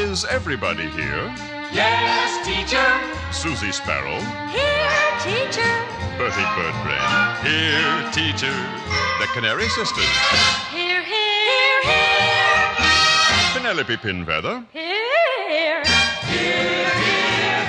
Is everybody here? Yes, teacher. Susie Sparrow. Here, teacher. Bertie Birdbrain. Here, teacher. The Canary Sisters. Here, here, here. Penelope Pinfeather. Here. Here, here,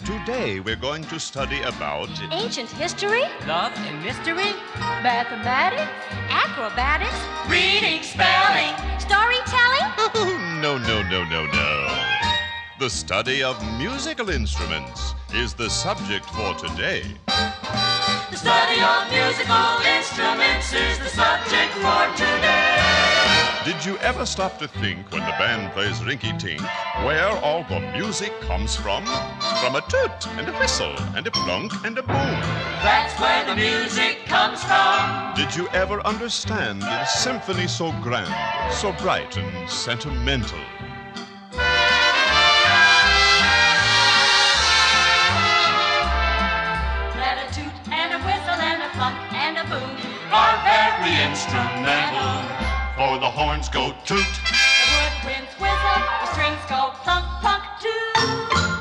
Today we're going to study about... Ancient history, Love and mystery, mathematics, acrobatics, reading, spelling. storytelling. Oh, no. The study of musical instruments is the subject for today. The study of musical instruments is the subject for today. Did you ever stop to think when the band plays rinky-tink where all the music comes from? From a toot and a whistle and a plunk and a boom. That's where the music comes from. Did you ever understand a symphony so grand, so bright and sentimental? That a toot and a whistle and a plunk and a boom. Are very instrumental. For the horns go toot. The woodwinds whistle, the strings go plunk, plunk, too.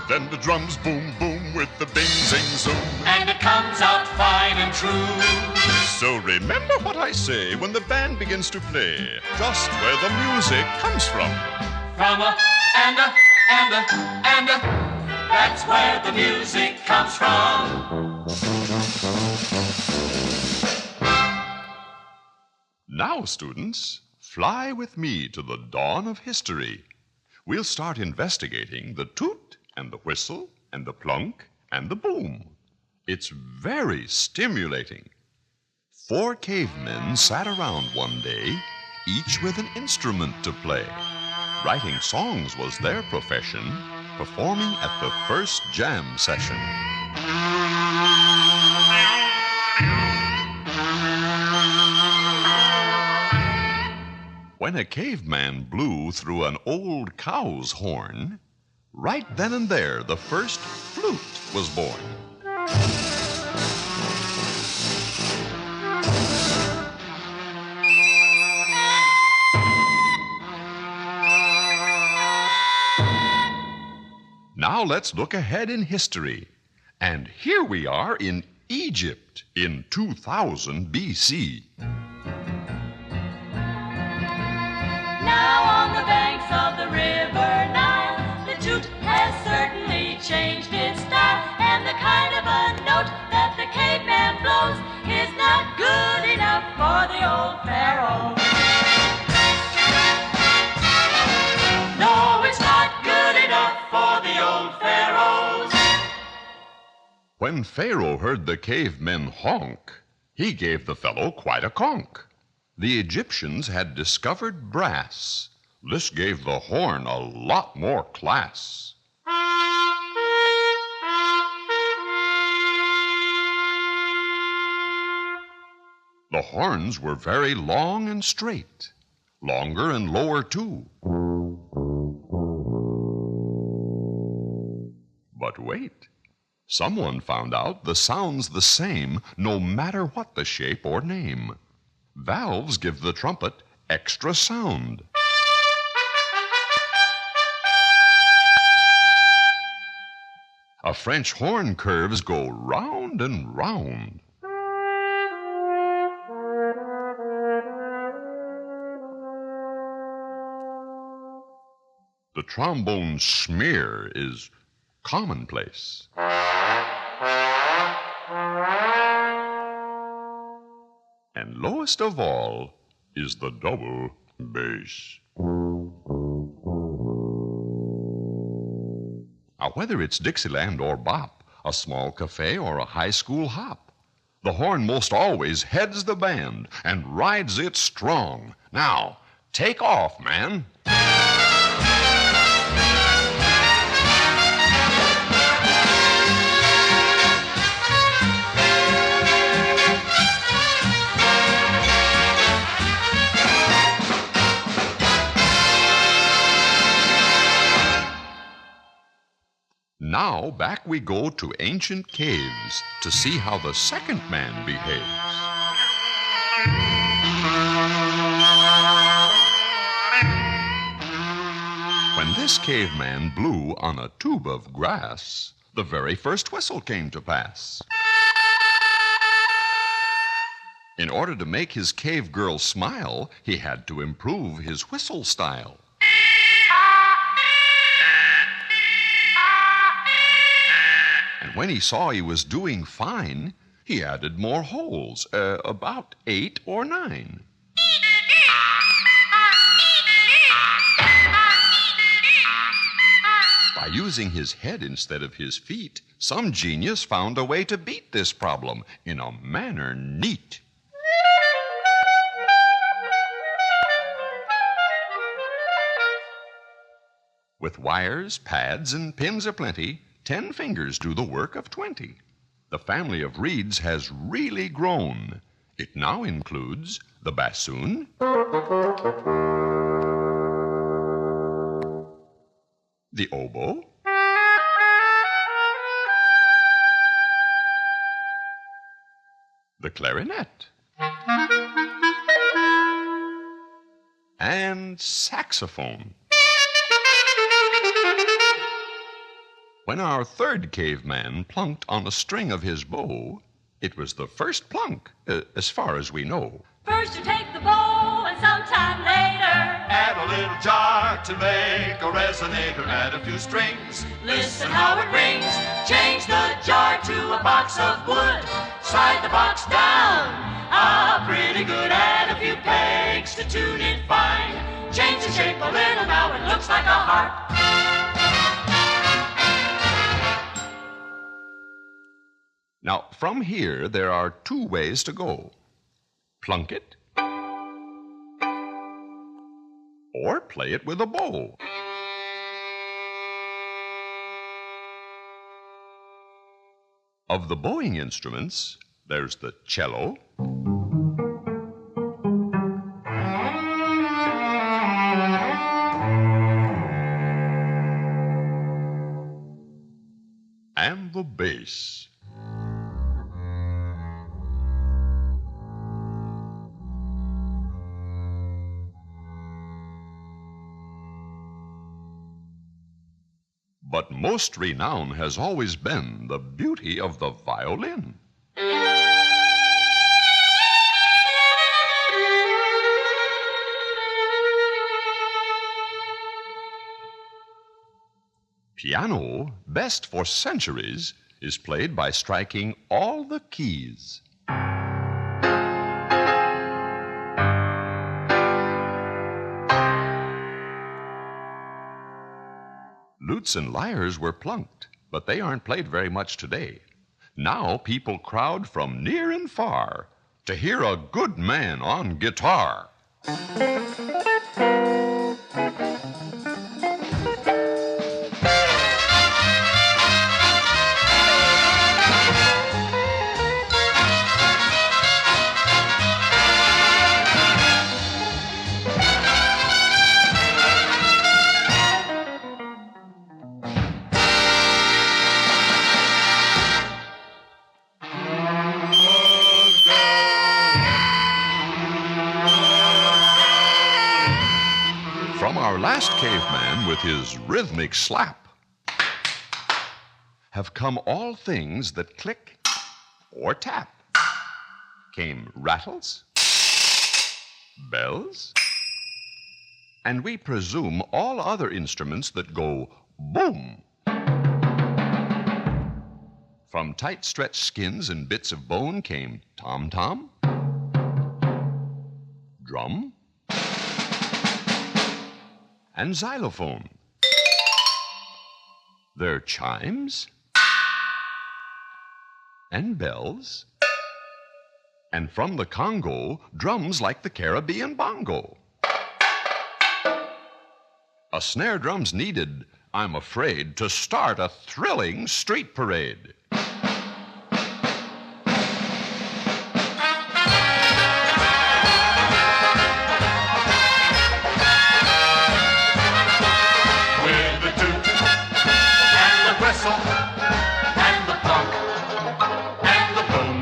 Then the drums boom, boom with the bing, zing, zoom. And it comes out fine and true. So remember what I say when the band begins to play, just where the music comes from. From a and a and a and a. That's where the music comes from. Now, students, fly with me to the dawn of history. We'll start investigating the toot and the whistle and the plunk and the boom. It's very stimulating. 4 cavemen sat around one day, each with an instrument to play. Writing songs was their profession, performing at the first jam session. When a caveman blew through an old cow's horn, right then and there the first flute was born. Now let's look ahead in history. And here we are in Egypt in 2000 BC. Now on the banks of the river Nile, the toot has certainly changed its style. And the kind of a note that the caveman blows is not good enough for the old pharaoh. No, it's not good enough for the old pharaohs. When Pharaoh heard the cavemen honk, he gave the fellow quite a conk. The Egyptians had discovered brass. This gave the horn a lot more class. The horns were very long and straight, longer and lower too. But wait, someone found out the sound's the same no matter what the shape or name. Valves give the trumpet extra sound. A French horn curves go round and round. The trombone smear is commonplace. And lowest of all is the double bass. Now, whether it's Dixieland or bop, a small cafe or a high school hop, the horn most always heads the band and rides it strong. Now, take off, man. Now back we go to ancient caves to see how the second man behaves. this caveman blew on a tube of grass, the very first whistle came to pass. In order to make his cave girl smile, he had to improve his whistle style. And when he saw he was doing fine, he added more holes, about 8 or 9. By using his head instead of his feet, some genius found a way to beat this problem in a manner neat. With wires, pads, and pins aplenty, 10 fingers do the work of 20. The family of reeds has really grown. It now includes the bassoon, the oboe, the clarinet, and saxophone. When our third caveman plunked on a string of his bow, it was the first plunk, as far as we know. First you take the bow and sometime later Add a little jar to make a resonator. Add a few strings. listen how it rings. Change the jar to a box of wood. Slide the box down. Ah, pretty good. Add a few pegs to tune it fine. Change the shape a little. Now it looks like a harp. Now, from here, there are 2 ways to go. Plunk it, or play it with a bow. Of the bowing instruments, there's the cello, and the bass. But most renown has always been the beauty of the violin. Piano, best for centuries, is played by striking all the keys. Lutes and lyres were plunked, but they aren't played very much today. Now people crowd from near and far to hear a good man on guitar. From our last caveman with his rhythmic slap have come all things that click or tap. Came rattles, bells, and we presume all other instruments that go boom. From tight stretched skins and bits of bone came tom-tom, drum, and xylophone. There are chimes and bells, and from the Congo, drums like the Caribbean bongo. A snare drum's needed, I'm afraid, to start a thrilling street parade. And the plunk and the boom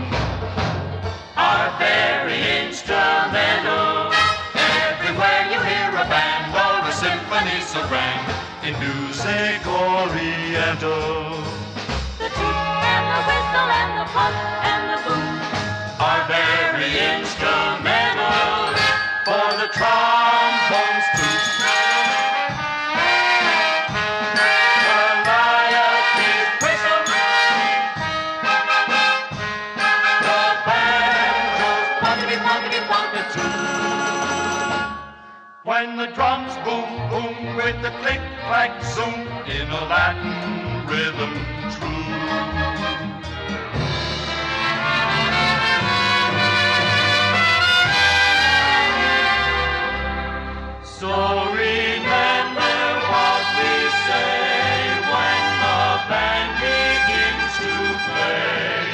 are very instrumental. Everywhere you hear a band or a symphony so grand, in Oriental. The toot and the whistle and the plunk and the boom Are very instrumental for the trombones too. Calliope's whistle, the banjo's plunkety-plunkety-plunkety. When the drums boom, boom with the click-clack zoom in a Latin rhythm true. So remember what we say when the band begins to play,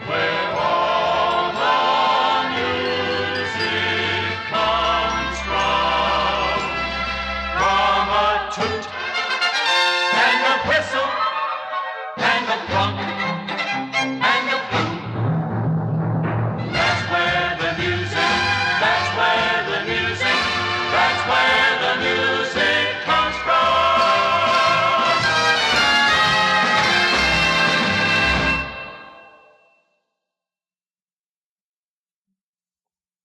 where all the music comes from a toot and a whistle and a plunk and a boom. That's where the music, that's where the music, that's where the music comes from.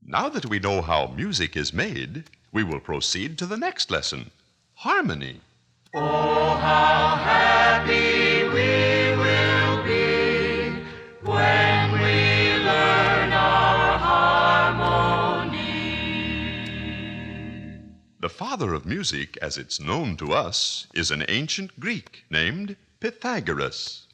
Now that we know how music is made, we will proceed to the next lesson, harmony. Oh, how happy we will be when we learn our harmony. The father of music, as it's known to us, is an ancient Greek named Pythagoras.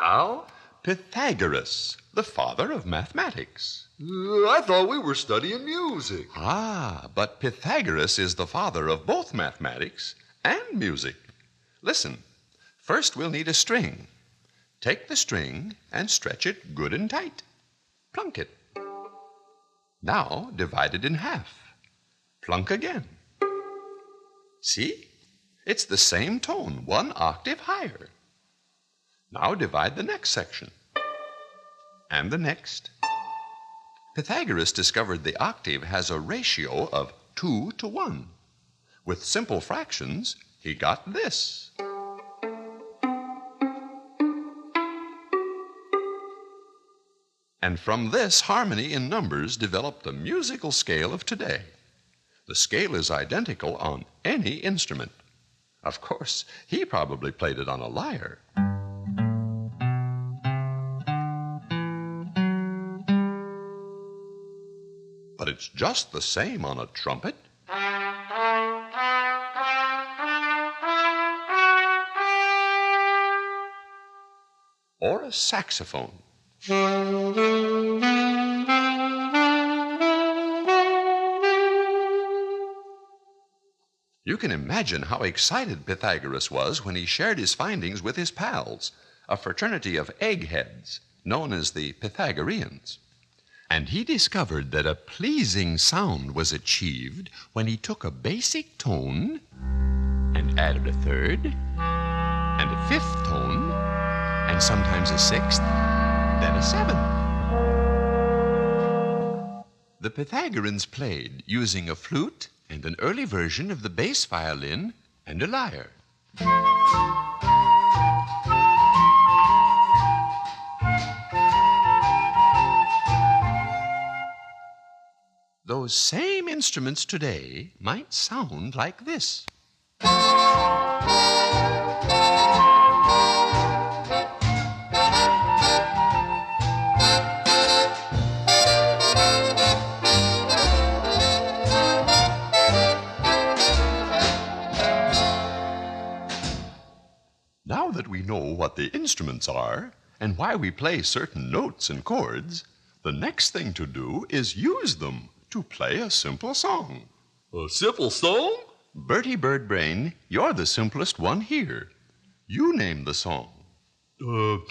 How? Pythagoras, the father of mathematics. I thought we were studying music. Ah, but Pythagoras is the father of both mathematics and music. Listen, first we'll need a string. Take the string and stretch it good and tight. Plunk it. Now divide it in half. Plunk again. See? It's the same tone, one octave higher. Now divide the next section. And the next. Pythagoras discovered the octave has a ratio of 2 to 1. With simple fractions, he got this. And from this, harmony in numbers developed the musical scale of today. The scale is identical on any instrument. Of course, he probably played it on a lyre. But it's just the same on a trumpet, or a saxophone. You can imagine how excited Pythagoras was when he shared his findings with his pals, a fraternity of eggheads known as the Pythagoreans. And he discovered that a pleasing sound was achieved when he took a basic tone and added a third and a fifth tone and sometimes a sixth, then a seventh. The Pythagoreans played using a flute and an early version of the bass violin and a lyre. Those same instruments today might sound like this. Now that we know what the instruments are and why we play certain notes and chords, the next thing to do is use them to play a simple song. A simple song? Bertie Birdbrain, you're the simplest one here. You name the song. Old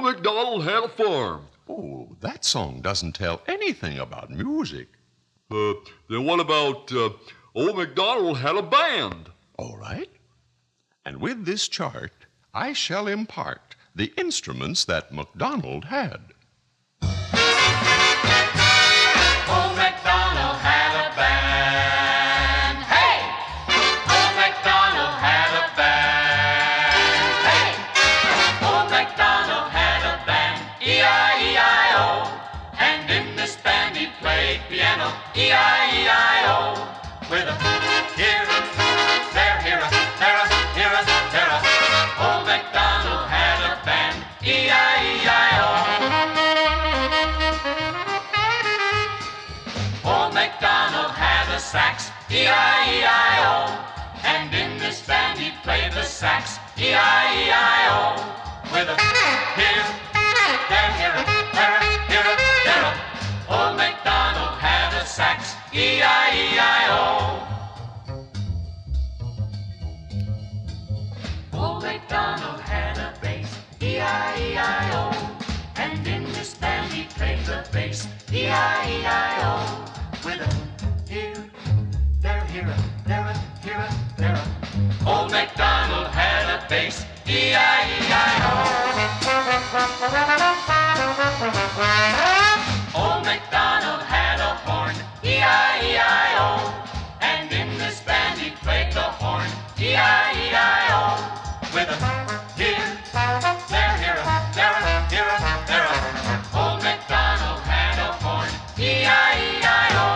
MacDonald had a farm. Oh, that song doesn't tell anything about music. Then what about Old MacDonald had a band? All right. And with this chart, I shall impart the instruments that MacDonald had. Old MacDonald had a band. Hey! Old MacDonald had played the bass, E-I-E-I-O, with a here, there, here, there, here, there. Old MacDonald had a bass, E-I-E-I-O. Old MacDonald had a horn, E-I-E-I-O. And in this band he played the horn, E-I-E-I-O. With a here, there, here, there, here, there. Old MacDonald had a horn, E-I-E-I-O.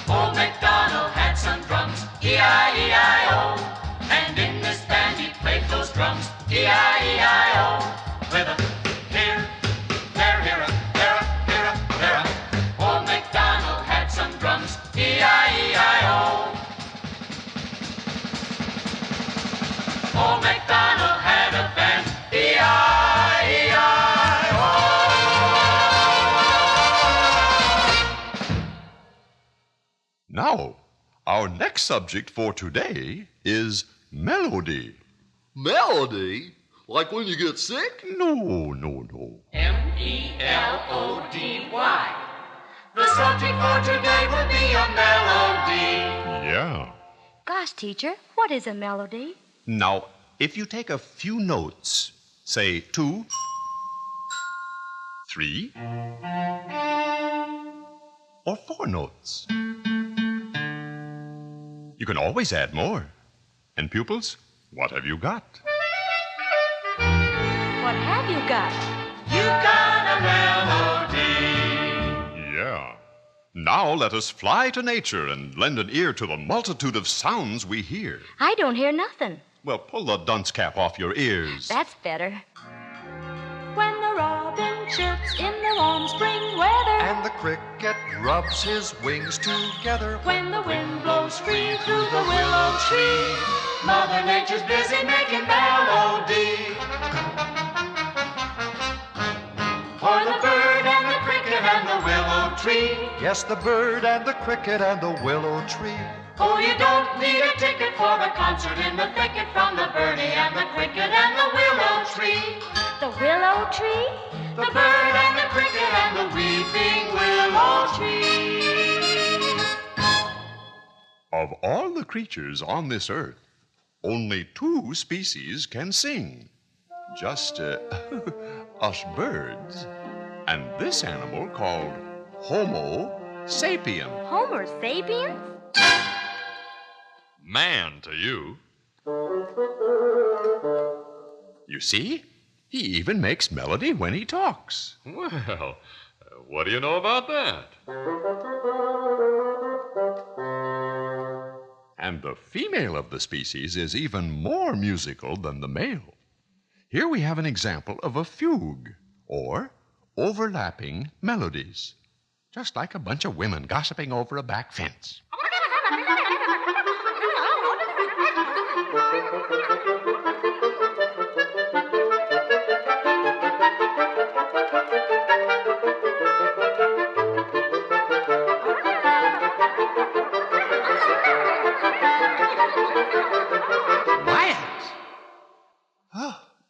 Old MacDonald had some drums, E-I-E-I-O. And in this band he played those drums, E-I-E-I-O. With a here, there, here, there, here, there. Old MacDonald had some drums, E-I-E-I-O. Old MacDonald had a band, E-I-E-I-O. Now, our next subject for today is melody. Melody? Like when you get sick? No. M-E-L-O-D-Y. The subject for today will be a melody. Yeah. Gosh, teacher, what is a melody? Now, if you take a few notes, say 2, 3, or 4 notes, you can always add more. And pupils, what have you got? What have you got? You've got a melody. Yeah. Now let us fly to nature and lend an ear to the multitude of sounds we hear. I don't hear nothing. Well, pull the dunce cap off your ears. That's better. When the robin chirps in the warm spring weather, And the cricket rubs his wings together. when the wind blows free through the willow tree, Mother Nature's busy making melody. For the bird and the cricket and the willow tree. Yes, the bird and the cricket and the willow tree. Oh, you don't need a ticket for the concert in the thicket from the birdie and the cricket and the willow tree. The willow tree? The bird and the cricket and the weeping willow trees. Of all the creatures on this earth, only 2 species can sing. Just us birds. And this animal called Homo sapien. Homer sapiens? Man to you. You see? He even makes melody when he talks. Well, what do you know about that? And the female of the species is even more musical than the male. Here we have an example of a fugue, or overlapping melodies. Just like a bunch of women gossiping over a back fence.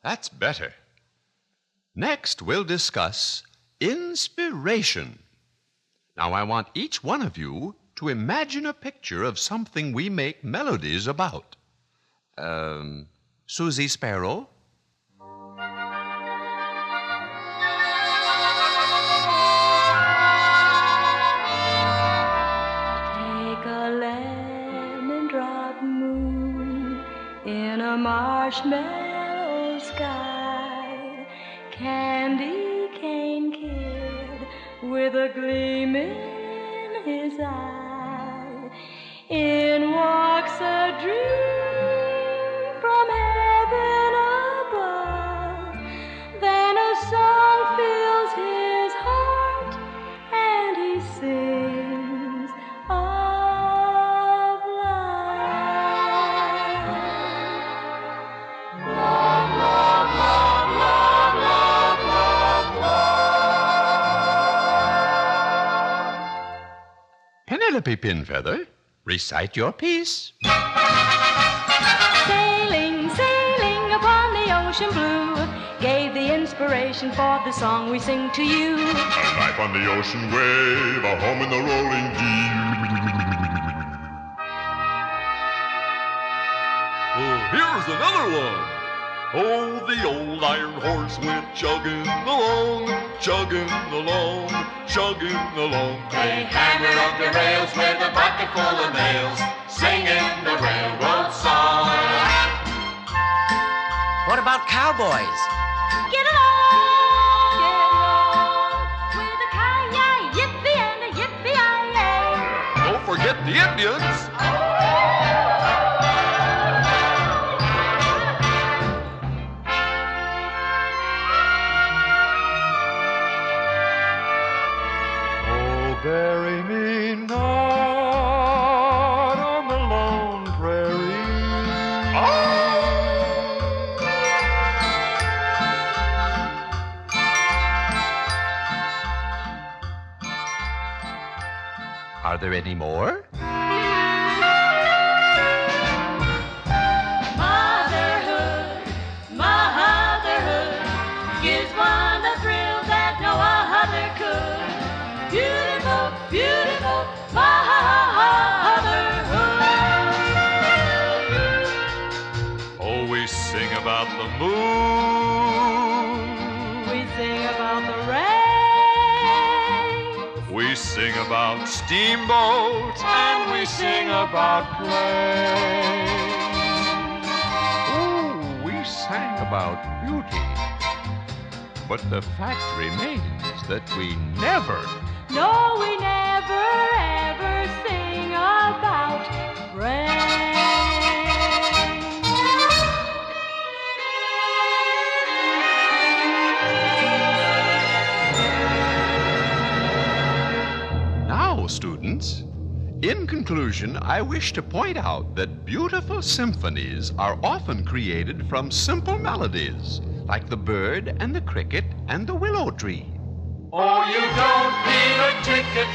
That's better. Next, we'll discuss inspiration. Now, I want each one of you to imagine a picture of something we make melodies about. Susie Sparrow? take a lemon drop moon in a marshmallow sky, candy cane kid with a gleam in his eye. In walks a dream from heaven above, then a song fills his heart and he sings of love. Love, love, love, love, love, love, love. Penelope Pinfeather, recite your piece. Sailing, sailing upon the ocean blue, gave the inspiration for the song we sing to you. A life on the ocean wave, a home in the rolling deep. Oh, here's another one. Oh, the old iron horse went chugging along, chugging along, chugging along. They hammered up the rails with a bucket full of nails, singing the railroad song. What about cowboys? Get along with a ki-yi, yippee and a yippee-yi-yay. Don't forget the Indians. Bury me not on the lone prairie. Are there any more? Motherhood, motherhood gives one a thrill that no other could. Beautiful, beautiful motherhood. Oh, we sing about the moon. We sing about the rain. We sing about steamboats. And we sing about planes. Oh, we sang about beauty. But the fact remains that we never. No, we never ever sing about rain. Now, students, in conclusion, I wish to point out that beautiful symphonies are often created from simple melodies, like the bird and the cricket and the willow tree. Oh, you don't need a ticket